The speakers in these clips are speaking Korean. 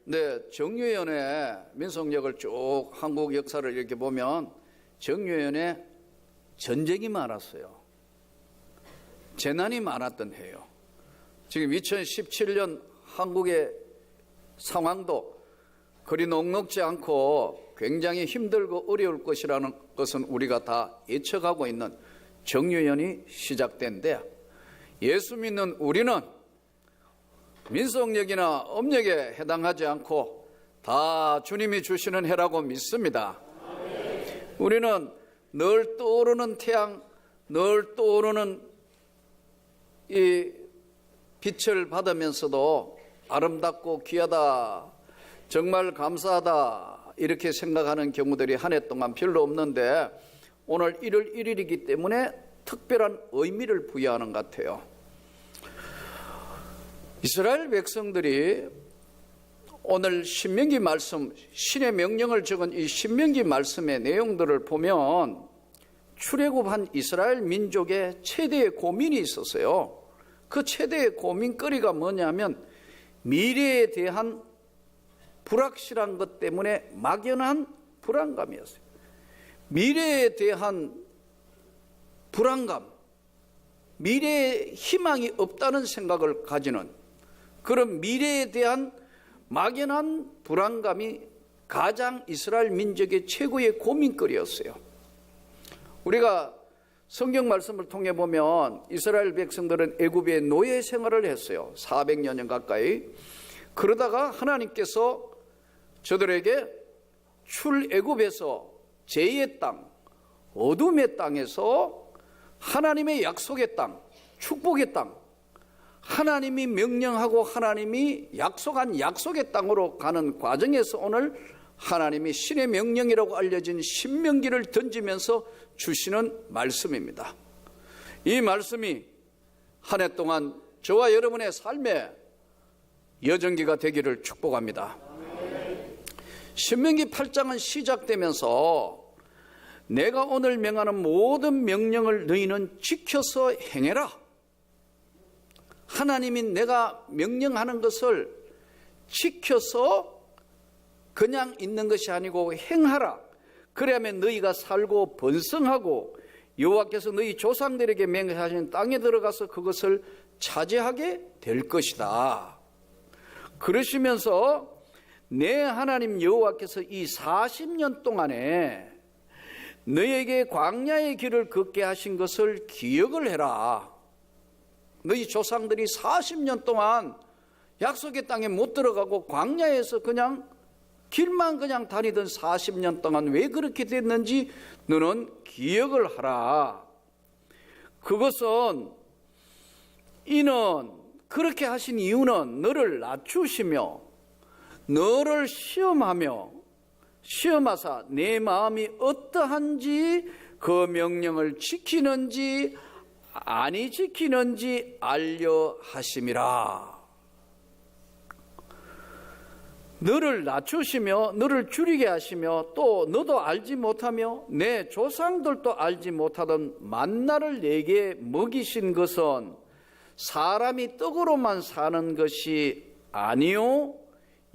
근데 정유연의 민속력을 쭉 한국 역사를 이렇게 보면 정유연의 전쟁이 많았어요. 재난이 많았던 해요. 지금 2017년 한국의 상황도 그리 녹록지 않고 굉장히 힘들고 어려울 것이라는 것은 우리가 다 예측하고 있는 정유연이 시작된데, 예수 믿는 우리는 민속력이나 업력에 해당하지 않고 다 주님이 주시는 해라고 믿습니다. 우리는 늘 떠오르는 태양, 늘 떠오르는 이 빛을 받으면서도 아름답고 귀하다, 정말 감사하다 이렇게 생각하는 경우들이 한 해 동안 별로 없는데, 오늘 1월 1일이기 때문에 특별한 의미를 부여하는 것 같아요. 이스라엘 백성들이 오늘 신명기 말씀, 신의 명령을 적은 이 신명기 말씀의 내용들을 보면 출애굽한 이스라엘 민족의 최대의 고민이 있었어요. 그 최대의 고민거리가 뭐냐면 미래에 대한 불확실한 것 때문에 막연한 불안감이었어요. 미래에 대한 불안감, 미래에 희망이 없다는 생각을 가지는 그런 미래에 대한 막연한 불안감이 가장 이스라엘 민족의 최고의 고민거리였어요. 우리가 성경 말씀을 통해 보면 이스라엘 백성들은 애굽의 노예 생활을 했어요. 400여 년 가까이. 그러다가 하나님께서 저들에게 출애굽에서 제2의 땅, 어둠의 땅에서 하나님의 약속의 땅, 축복의 땅, 하나님이 명령하고 하나님이 약속한 약속의 땅으로 가는 과정에서 오늘 하나님이 신의 명령이라고 알려진 신명기를 던지면서 주시는 말씀입니다. 이 말씀이 한 해 동안 저와 여러분의 삶의 여정기가 되기를 축복합니다. 신명기 8장은 시작되면서 내가 오늘 명하는 모든 명령을 너희는 지켜서 행해라. 하나님이 내가 명령하는 것을 지켜서 그냥 있는 것이 아니고 행하라. 그래야만 너희가 살고 번성하고 여호와께서 너희 조상들에게 맹세하신 땅에 들어가서 그것을 차지하게 될 것이다. 그러시면서 내 하나님 여호와께서 이 40년 동안에 너희에게 광야의 길을 걷게 하신 것을 기억을 해라. 너희 조상들이 40년 동안 약속의 땅에 못 들어가고 광야에서 그냥 길만 그냥 다니던 40년 동안 왜 그렇게 됐는지 너는 기억을 하라. 그것은 이는 그렇게 하신 이유는 너를 낮추시며 너를 시험하사 내 마음이 어떠한지 그 명령을 지키는지 아니 지키는지 알려 하심이라. 너를 낮추시며 너를 줄이게 하시며 또 너도 알지 못하며 내 조상들도 알지 못하던 만나를 내게 먹이신 것은 사람이 떡으로만 사는 것이 아니요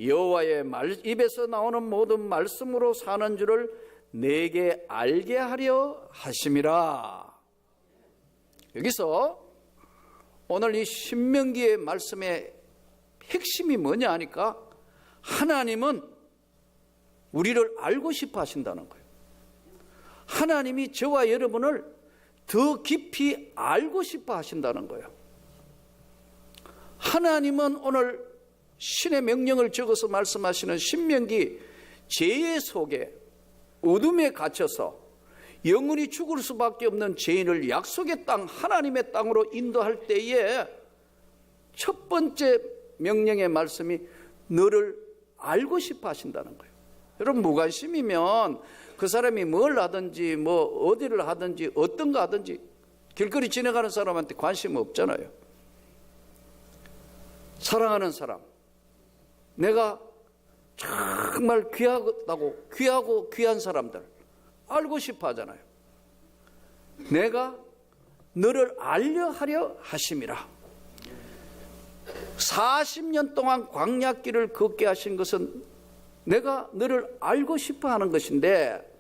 여호와의 입에서 나오는 모든 말씀으로 사는 줄을 내게 알게 하려 하심이라. 여기서 오늘 이 신명기의 말씀의 핵심이 뭐냐 하니까 하나님은 우리를 알고 싶어 하신다는 거예요. 하나님이 저와 여러분을 더 깊이 알고 싶어 하신다는 거예요. 하나님은 오늘 신의 명령을 적어서 말씀하시는 신명기 죄의 속에 어둠에 갇혀서 영원히 죽을 수밖에 없는 죄인을 약속의 땅 하나님의 땅으로 인도할 때에 첫 번째 명령의 말씀이 너를 알고 싶어 하신다는 거예요. 여러분 무관심이면 그 사람이 뭘 하든지 뭐 어디를 하든지 어떤 거 하든지 길거리 지나가는 사람한테 관심 없잖아요. 사랑하는 사람, 내가 정말 귀하고 귀한 사람들 알고 싶어 하잖아요. 내가 너를 알려 하려 하심이라. 40년 동안 광야길을 걷게 하신 것은 내가 너를 알고 싶어 하는 것인데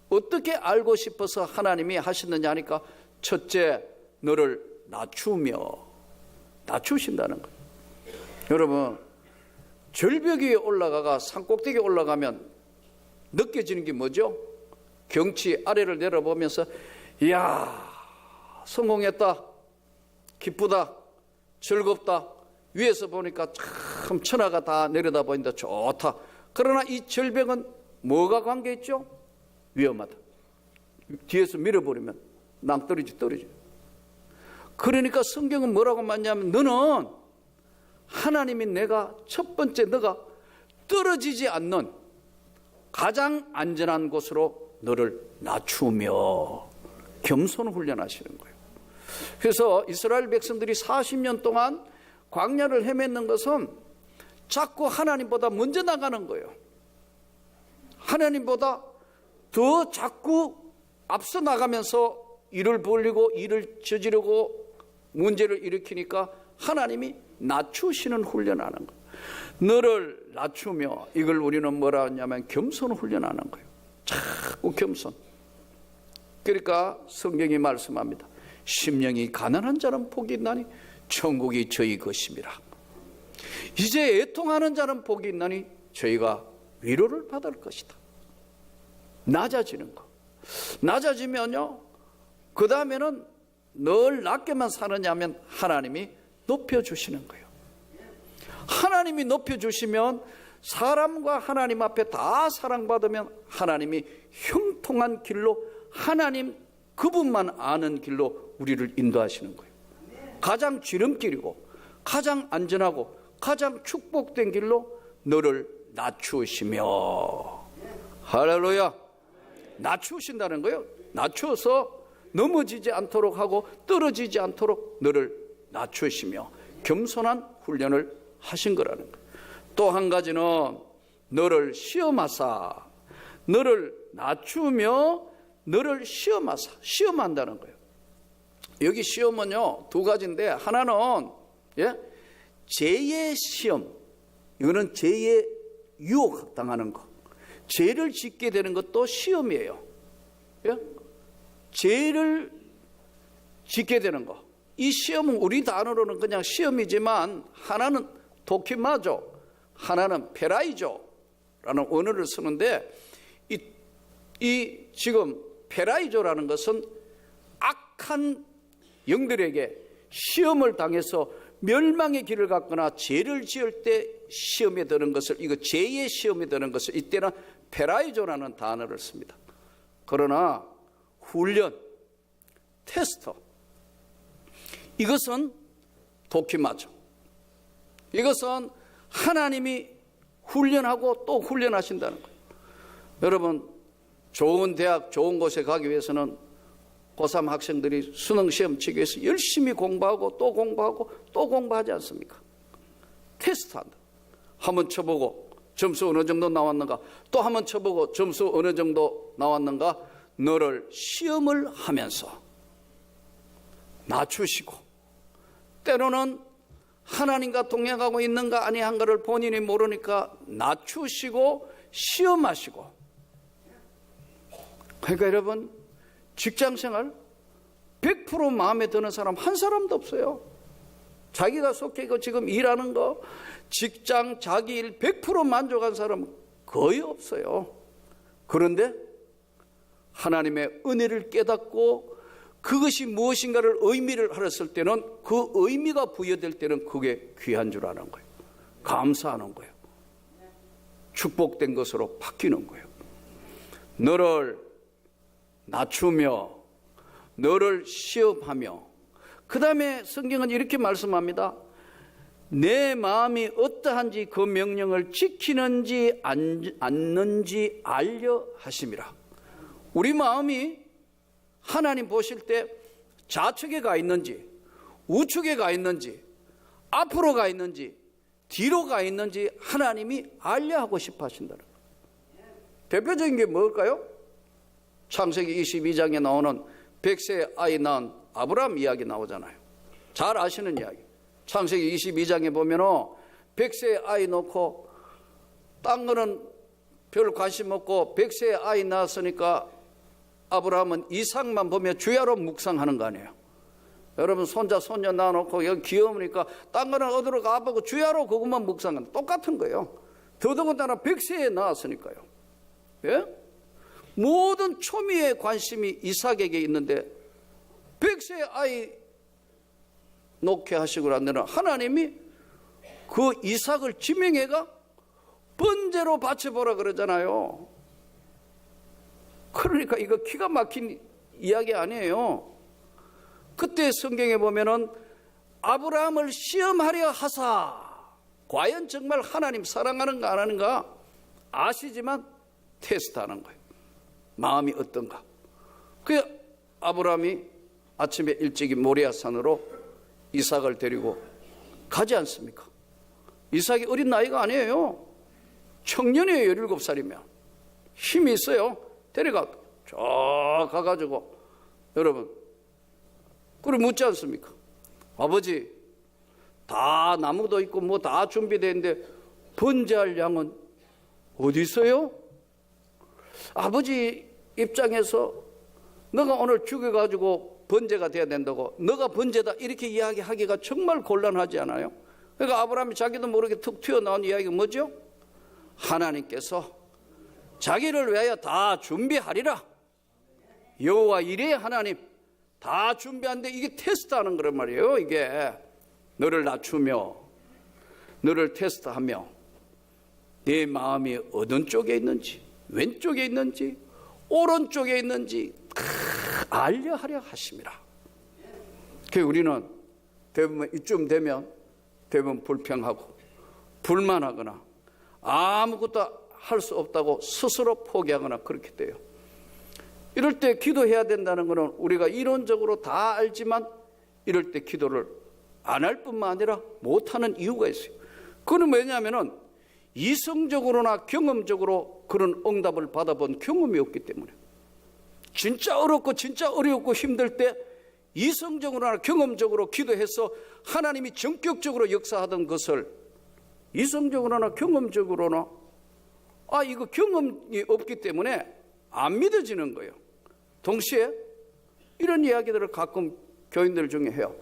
어떻게 알고 싶어서 하나님이 하시느냐 하니까 첫째, 너를 낮추신다는 거예요. 여러분, 절벽 위에 올라가가 산꼭대기에 올라가면 느껴지는 게 뭐죠? 경치 아래를 내려보면서 이야, 성공했다, 기쁘다, 즐겁다, 위에서 보니까 참 천하가 다 내려다보인다, 좋다. 그러나 이 절벽은 뭐가 관계있죠? 위험하다. 뒤에서 밀어버리면 낭떠러지 떨어져요. 그러니까 성경은 뭐라고 말하냐면 너는 하나님이 내가 첫 번째 너가 떨어지지 않는 가장 안전한 곳으로 너를 낮추며 겸손 훈련하시는 거예요. 그래서 이스라엘 백성들이 40년 동안 광야를 헤맸는 것은 자꾸 하나님보다 먼저 나가는 거예요. 하나님보다 더 자꾸 앞서 나가면서 일을 벌리고 일을 저지르고 문제를 일으키니까 하나님이 낮추시는 훈련하는 거예요. 너를 낮추며, 이걸 우리는 뭐라 하냐면 겸손 훈련하는 거예요. 자꾸 겸손. 그러니까 성경이 말씀합니다. 심령이 가난한 자는 복이 있나니 천국이 저희 것임이라. 이제 애통하는 자는 복이 있나니 저희가 위로를 받을 것이다. 낮아지는 거. 낮아지면요, 그 다음에는 늘 낮게만 사느냐 하면 하나님이 높여주시는 거예요. 하나님이 높여주시면 사람과 하나님 앞에 다 사랑받으면 하나님이 형통한 길로, 하나님 그분만 아는 길로 우리를 인도하시는 거예요. 가장 지름길이고 가장 안전하고 가장 축복된 길로 너를 낮추시며, 할렐루야, 낮추신다는 거예요. 낮추어서 넘어지지 않도록 하고 떨어지지 않도록 너를 낮추시며 겸손한 훈련을 하신 거라는 거예요. 또 한 가지는 너를 시험하사, 너를 낮추며 너를 시험하사, 시험한다는 거예요. 여기 시험은요 두 가지인데, 하나는 죄의 시험, 이거는 죄의 유혹 당하는 거, 죄를 짓게 되는 것도 시험이에요. 죄를 짓게 되는 거, 이 시험은 우리 단어로는 그냥 시험이지만 하나는 도키마죠, 하나는 페라이조라는 언어를 쓰는데, 이 지금 페라이조라는 것은 악한 영들에게 시험을 당해서 멸망의 길을 갔거나 죄를 지을 때 시험에 드는 것을, 이거 죄의 시험에 드는 것을 이때는 페라이조라는 단어를 씁니다. 그러나 훈련, 테스터, 이것은 도키마죠. 이것은 하나님이 훈련하고 또 훈련하신다는 거예요. 여러분, 좋은 대학, 좋은 곳에 가기 위해서는 고3 학생들이 수능시험 치기 위해서 열심히 공부하고 또 공부하고 또 공부하지 않습니까? 테스트한다. 한번 쳐보고 점수 어느 정도 나왔는가, 또 한번 쳐보고 점수 어느 정도 나왔는가, 너를 시험을 하면서 낮추시고, 때로는 하나님과 동행하고 있는가 아니한가를 본인이 모르니까 낮추시고 시험하시고. 그러니까 여러분, 직장생활 100% 마음에 드는 사람 한 사람도 없어요. 자기가 속해 있고 지금 일하는 거, 직장, 자기 일 100% 만족한 사람은 거의 없어요. 그런데 하나님의 은혜를 깨닫고 그것이 무엇인가를 의미를 알았을 때는, 그 의미가 부여될 때는 그게 귀한 줄 아는 거예요. 감사하는 거예요. 축복된 것으로 바뀌는 거예요. 너를 낮추며 너를 시험하며, 그 다음에 성경은 이렇게 말씀합니다. 내 마음이 어떠한지 그 명령을 지키는지 않는지 알려 하심이라. 우리 마음이 하나님 보실 때 좌측에 가 있는지 우측에 가 있는지 앞으로 가 있는지 뒤로 가 있는지 하나님이 알려 하고 싶어 하신다는 거예요. 대표적인 게 뭘까요? 창세기 22장에 나오는 100세 아이 낳은 아브라함 이야기 나오잖아요. 잘 아시는 이야기. 창세기 22장에 보면은 100세의 아이 놓고 딴 거는 별 관심 없고 100세의 아이 낳았으니까 아브라함은 이삭만 보며 주야로 묵상하는 거 아니에요. 여러분 손자 손녀 낳아놓고 여기 귀여우니까 딴 거는 어디로 가보고 주야로 그것만 묵상하는 똑같은 거예요. 더더군다나 100세에 낳았으니까요. 예? 모든 초미의 관심이 이삭에게 있는데 100세의 아이 놓게 하시고 난 데는 하나님이 그 이삭을 지명해가 번제로 바쳐보라 그러잖아요. 그러니까 이거 기가 막힌 이야기 아니에요. 그때 성경에 보면은 아브라함을 시험하려 하사, 과연 정말 하나님 사랑하는가 안 하는가 아시지만 테스트하는 거예요. 마음이 어떤가. 그 아브라함이 아침에 일찍이 모리아산으로 이삭을 데리고 가지 않습니까? 이삭이 어린 나이가 아니에요. 청년이에요. 17살이면 힘이 있어요. 데려가 저 가가지고 여러분 그래 묻지 않습니까? 아버지 다 나무도 있고 뭐 다 준비되어 있는데 번제할 양은 어디 있어요? 아버지 입장에서 너가 오늘 죽여가지고 번제가 돼야 된다고 너가 번제다 이렇게 이야기하기가 정말 곤란하지 않아요? 그러니까 아브라함이 자기도 모르게 툭 튀어나온 이야기가 뭐죠? 하나님께서 자기를 위하여 다 준비하리라. 여호와 이레 하나님 다 준비한데 이게 테스트하는 거란 말이에요. 이게 너를 낮추며 너를 테스트하며 내 마음이 어느 쪽에 있는지 왼쪽에 있는지 오른쪽에 있는지 알려 하려 하심이라. 그래서 우리는 대부분 이쯤 되면 대부분 불평하고 불만하거나 아무것도 할 수 없다고 스스로 포기하거나 그렇게 돼요. 이럴 때 기도해야 된다는 것은 우리가 이론적으로 다 알지만 이럴 때 기도를 안 할 뿐만 아니라 못하는 이유가 있어요. 그건 뭐냐면은 이성적으로나 경험적으로 그런 응답을 받아본 경험이 없기 때문에 진짜 어렵고 진짜 어렵고 힘들 때 이성적으로나 경험적으로 기도해서 하나님이 전격적으로 역사하던 것을 이성적으로나 경험적으로나 이거 경험이 없기 때문에 안 믿어지는 거예요. 동시에 이런 이야기들을 가끔 교인들 중에 해요.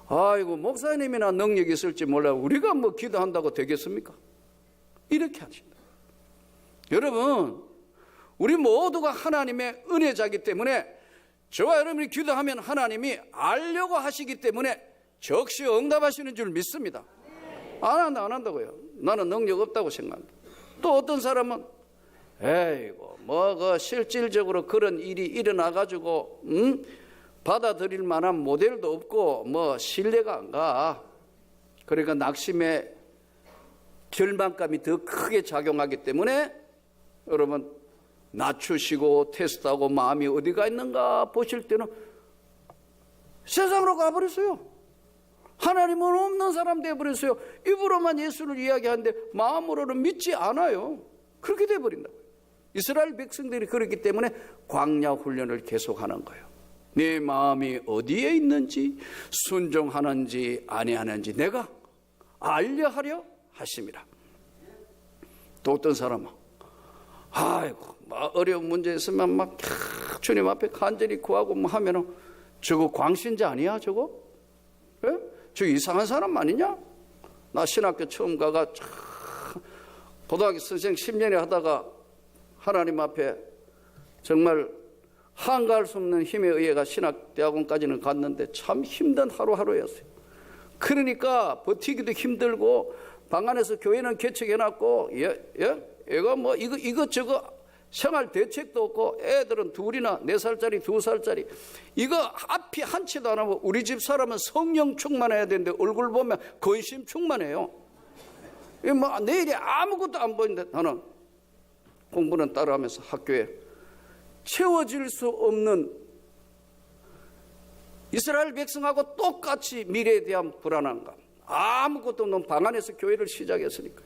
아이고 목사님이나 능력이 있을지 몰라요. 우리가 뭐 기도한다고 되겠습니까? 이렇게 하신다. 여러분 우리 모두가 하나님의 은혜자이기 때문에 저와 여러분이 기도하면 하나님이 알려고 하시기 때문에 적시 응답하시는 줄 믿습니다. 안 한다고요. 나는 능력 없다고 생각합니다. 또 어떤 사람은 에이고 뭐 그 실질적으로 그런 일이 일어나 가지고 받아들일 만한 모델도 없고 뭐 신뢰가 안 가. 그러니까 낙심의 절망감이 더 크게 작용하기 때문에 여러분 낮추시고 테스트하고 마음이 어디가 있는가 보실 때는 세상으로 가버렸어요. 하나님은 없는 사람 되어버렸어요. 입으로만 예수를 이야기하는데 마음으로는 믿지 않아요. 그렇게 되어버린다고요. 이스라엘 백성들이 그렇기 때문에 광야 훈련을 계속하는 거예요. 내 마음이 어디에 있는지 순종하는지 아니하는지 내가 알려하려 하심이라. 또 어떤 사람은 아이고 막 어려운 문제 있으면 막 주님 앞에 간절히 구하고 뭐 하면은 저거 광신자 아니야 저거? 예? 저 이상한 사람 아니냐? 나 신학교 처음 가가 고등학교 선생 10년에 하다가 하나님 앞에 정말 한가할 수 없는 힘에 의해가 신학대학원까지는 갔는데 참 힘든 하루하루였어요. 그러니까 버티기도 힘들고 방 안에서 교회는 개척해놨고 얘가 뭐 이거 생활 대책도 없고 애들은 둘이나 4살짜리 2살짜리 이거 앞이 한 치도 안 하고 우리 집 사람은 성령 충만해야 되는데 얼굴 보면 근심 충만해요. 뭐 내일이 아무것도 안 보이는데 나는 공부는 따라하면서 학교에 채워질 수 없는 이스라엘 백성하고 똑같이 미래에 대한 불안함감 아무것도 없는 방 안에서 교회를 시작했으니까.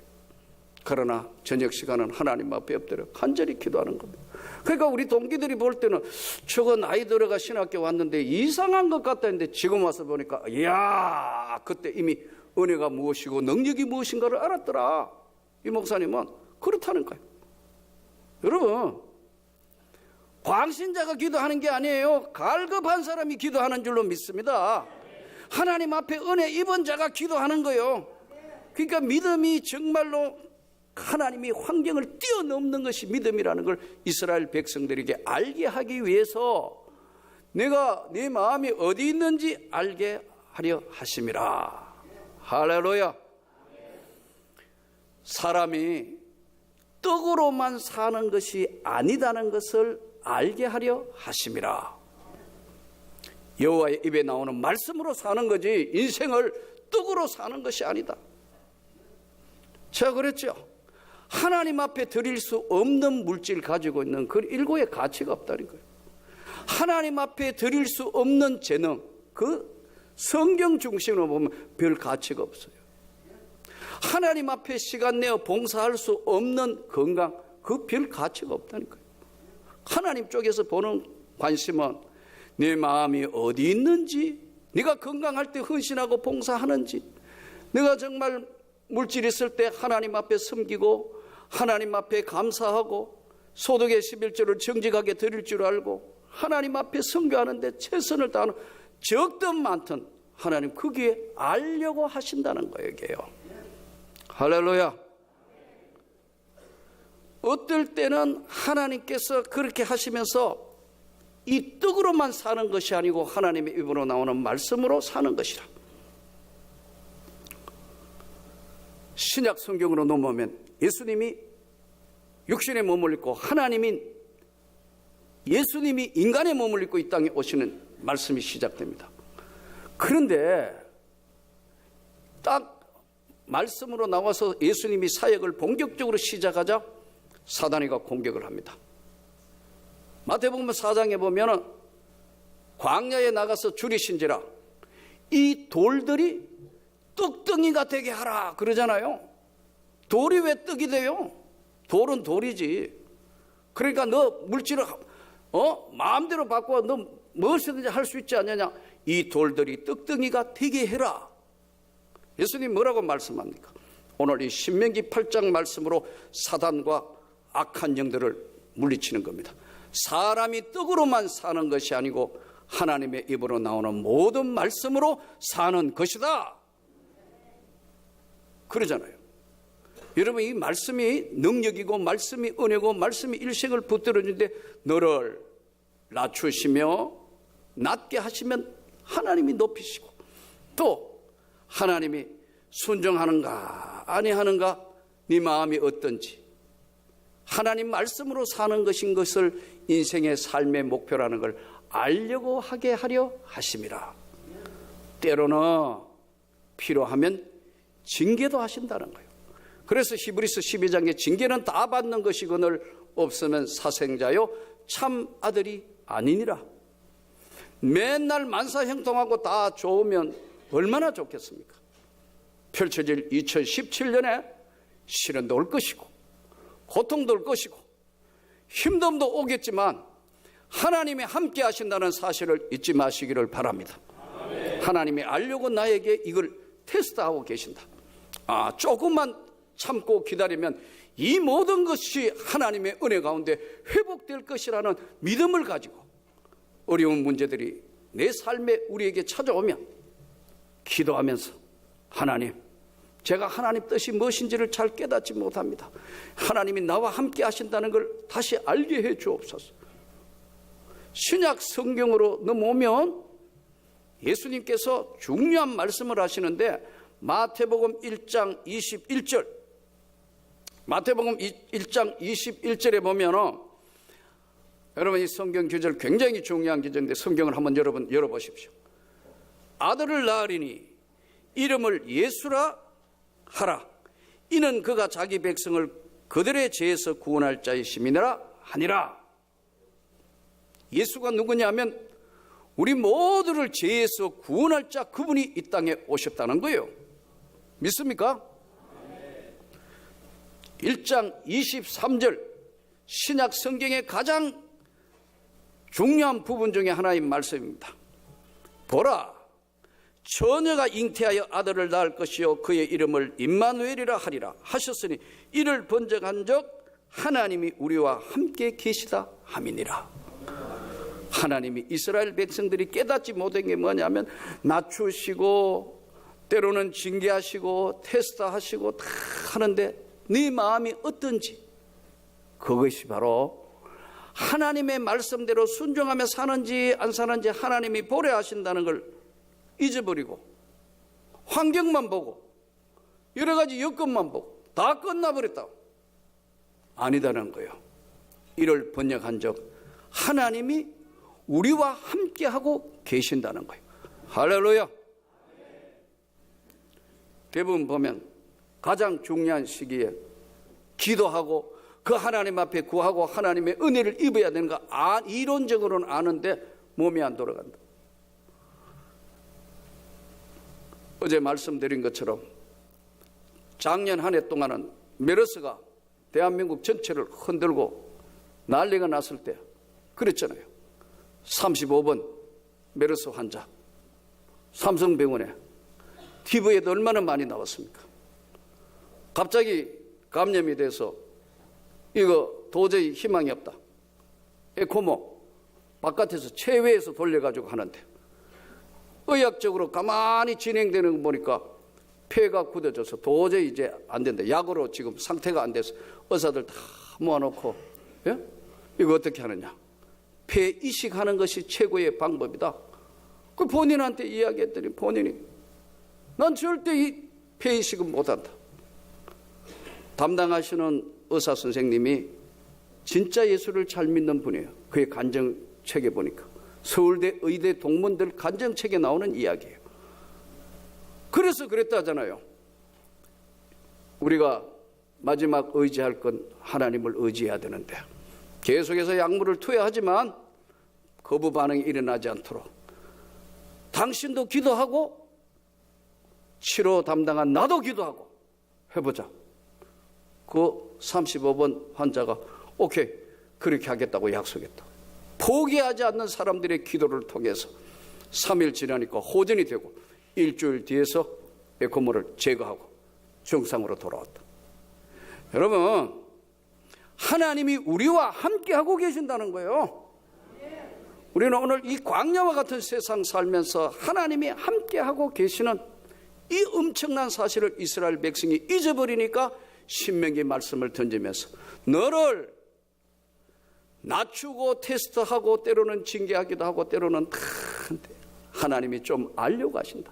그러나 저녁 시간은 하나님 앞에 엎드려 간절히 기도하는 겁니다. 그러니까 우리 동기들이 볼 때는 저거 나이 들어가 신학교 왔는데 이상한 것 같다 했는데 지금 와서 보니까 이야 그때 이미 은혜가 무엇이고 능력이 무엇인가를 알았더라. 이 목사님은 그렇다는 거예요. 여러분, 광신자가 기도하는 게 아니에요. 갈급한 사람이 기도하는 줄로 믿습니다. 하나님 앞에 은혜 입은 자가 기도하는 거예요. 그러니까 믿음이 정말로 하나님이 환경을 뛰어넘는 것이 믿음이라는 걸 이스라엘 백성들에게 알게 하기 위해서 내가 네 마음이 어디 있는지 알게 하려 하심이라. 할렐루야. 사람이 떡으로만 사는 것이 아니다는 것을 알게 하려 하심이라. 여호와의 입에 나오는 말씀으로 사는 거지 인생을 떡으로 사는 것이 아니다. 제가 그랬죠. 하나님 앞에 드릴 수 없는 물질 가지고 있는 그 일고의 가치가 없다는 거예요. 하나님 앞에 드릴 수 없는 재능, 그 성경 중심으로 보면 별 가치가 없어요. 하나님 앞에 시간 내어 봉사할 수 없는 건강, 그 별 가치가 없다는 거예요. 하나님 쪽에서 보는 관심은 내 마음이 어디 있는지, 네가 건강할 때 헌신하고 봉사하는지, 내가 정말 물질 있을 때 하나님 앞에 섬기고 하나님 앞에 감사하고 소득의 11조를 정직하게 드릴 줄 알고 하나님 앞에 선교하는데 최선을 다하는 적든 많든 하나님 거기에 알려고 하신다는 거예요. 이게요. 할렐루야. 어떨 때는 하나님께서 그렇게 하시면서 이 떡으로만 사는 것이 아니고 하나님의 입으로 나오는 말씀으로 사는 것이라. 신약 성경으로 넘어오면 예수님이 육신에 몸을 입고 예수님이 인간의 몸을 입고 이 땅에 오시는 말씀이 시작됩니다. 그런데 딱 말씀으로 나와서 예수님이 사역을 본격적으로 시작하자 사단이가 공격을 합니다. 마태복음 4장에 보면 광야에 나가서 줄이신지라 이 돌들이 떡덩이가 되게 하라 그러잖아요. 돌이 왜 떡이 돼요? 돌은 돌이지. 그러니까 너 물질을 마음대로 바꿔 너 무엇이든지 할 수 있지 않느냐. 이 돌들이 떡덩이가 되게 해라. 예수님 뭐라고 말씀합니까? 오늘 이 신명기 8장 말씀으로 사단과 악한 영들을 물리치는 겁니다. 사람이 떡으로만 사는 것이 아니고 하나님의 입으로 나오는 모든 말씀으로 사는 것이다. 그러잖아요. 여러분, 이 말씀이 능력이고 말씀이 은혜고 말씀이 일생을 붙들어주는데 너를 낮추시며 낮게 하시면 하나님이 높이시고 또 하나님이 순종하는가 아니하는가 네 마음이 어떤지 하나님 말씀으로 사는 것인 것을 인생의 삶의 목표라는 걸 알려고 하게 하려 하심이라. 때로는 필요하면 징계도 하신다는 거예요. 그래서 히브리서 12장에 징계는 다 받는 것이거늘 없으면 사생자요 참 아들이 아니니라. 맨날 만사형통하고 다 좋으면 얼마나 좋겠습니까? 펼쳐질 2017년에 시련도 올 것이고 고통도 올 것이고 힘듦도 오겠지만 하나님이 함께 하신다는 사실을 잊지 마시기를 바랍니다. 하나님이 알려고 나에게 이걸 테스트하고 계신다. 조금만 참고 기다리면 이 모든 것이 하나님의 은혜 가운데 회복될 것이라는 믿음을 가지고 어려운 문제들이 내 삶에 우리에게 찾아오면 기도하면서 하나님, 제가 하나님 뜻이 무엇인지를 잘 깨닫지 못합니다. 하나님이 나와 함께 하신다는 걸 다시 알게 해 주옵소서. 신약 성경으로 넘어오면 예수님께서 중요한 말씀을 하시는데 마태복음 1장 21절 마태복음 1장 21절에 보면 여러분 이 성경 구절 굉장히 중요한 구절인데 성경을 한번 여러분 열어보십시오. 아들을 낳으리니 이름을 예수라 하라. 이는 그가 자기 백성을 그들의 죄에서 구원할 자이심이니라 하니라. 예수가 누구냐면 우리 모두를 죄에서 구원할 자 그분이 이 땅에 오셨다는 거예요. 믿습니까? 1장 23절 신약 성경의 가장 중요한 부분 중에 하나인 말씀입니다. 보라, 처녀가 잉태하여 아들을 낳을 것이요 그의 이름을 임마누엘이라 하리라 하셨으니 이를 번쩍한적 하나님이 우리와 함께 계시다 함이니라. 하나님이 이스라엘 백성들이 깨닫지 못한 게 뭐냐면 낮추시고 때로는 징계하시고 테스트하시고 다 하는데 네 마음이 어떤지, 그것이 바로 하나님의 말씀대로 순종하며 사는지 안 사는지 하나님이 보려 하신다는 걸 잊어버리고 환경만 보고 여러 가지 여건만 보고 다 끝나버렸다. 아니다는 거예요. 이를 번역한적 하나님이 우리와 함께하고 계신다는 거예요. 할렐루야. 대부분 보면 가장 중요한 시기에 기도하고 그 하나님 앞에 구하고 하나님의 은혜를 입어야 되는 거 이론적으로는 아는데 몸이 안 돌아간다. 어제 말씀드린 것처럼 작년 한 해 동안은 메르스가 대한민국 전체를 흔들고 난리가 났을 때 그랬잖아요. 35번 메르스 환자 삼성병원에 TV에도 얼마나 많이 나왔습니까? 갑자기 감염이 돼서 이거 도저히 희망이 없다. 에코모 바깥에서 체외에서 돌려가지고 하는데 의학적으로 가만히 진행되는 거 보니까 폐가 굳어져서 도저히 이제 안 된다. 약으로 지금 상태가 안 돼서 의사들 다 모아놓고 이거 어떻게 하느냐. 폐 이식하는 것이 최고의 방법이다. 그 본인한테 이야기했더니 본인이 난 절대 이 폐 이식은 못한다. 담당하시는 의사 선생님이 진짜 예수를 잘 믿는 분이에요. 그의 간증책에 보니까 서울대 의대 동문들 간증책에 나오는 이야기예요. 그래서 그랬다잖아요. 우리가 마지막 의지할 건 하나님을 의지해야 되는데 계속해서 약물을 투여하지만 거부 반응이 일어나지 않도록 당신도 기도하고 치료 담당한 나도 기도하고 해보자. 그 35번 환자가 오케이 그렇게 하겠다고 약속했다. 포기하지 않는 사람들의 기도를 통해서 3일 지나니까 호전이 되고 일주일 뒤에서 에코모를 제거하고 정상으로 돌아왔다. 여러분, 하나님이 우리와 함께하고 계신다는 거예요. 우리는 오늘 이 광야와 같은 세상 살면서 하나님이 함께하고 계시는 이 엄청난 사실을 이스라엘 백성이 잊어버리니까 신명기 말씀을 던지면서 너를 낮추고 테스트하고 때로는 징계하기도 하고 때로는 하나님이 좀 알려고 하신다.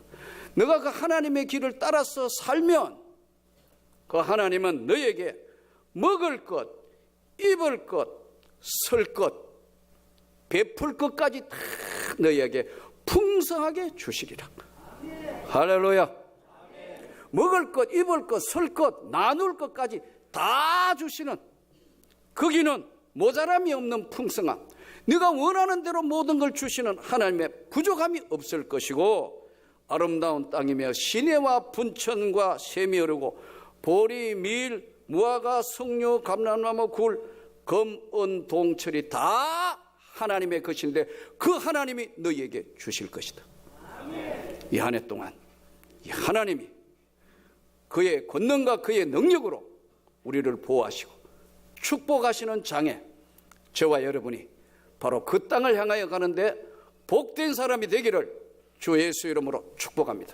너가 그 하나님의 길을 따라서 살면 그 하나님은 너에게 먹을 것, 입을 것, 설 것, 베풀 것까지 다 너에게 풍성하게 주시리라. 할렐루야. 먹을 것, 입을 것, 설 것, 나눌 것까지 다 주시는, 거기는 모자람이 없는 풍성함, 네가 원하는 대로 모든 걸 주시는 하나님의 부족함이 없을 것이고 아름다운 땅이며 시내와 분천과 샘이 흐르고 보리, 밀, 무화과, 석류, 감람나무, 굴, 검, 은, 동철이 다 하나님의 것인데 그 하나님이 너희에게 주실 것이다. 이 한 해 동안 이 하나님이 그의 권능과 그의 능력으로 우리를 보호하시고 축복하시는 장에 저와 여러분이 바로 그 땅을 향하여 가는데 복된 사람이 되기를 주 예수 이름으로 축복합니다.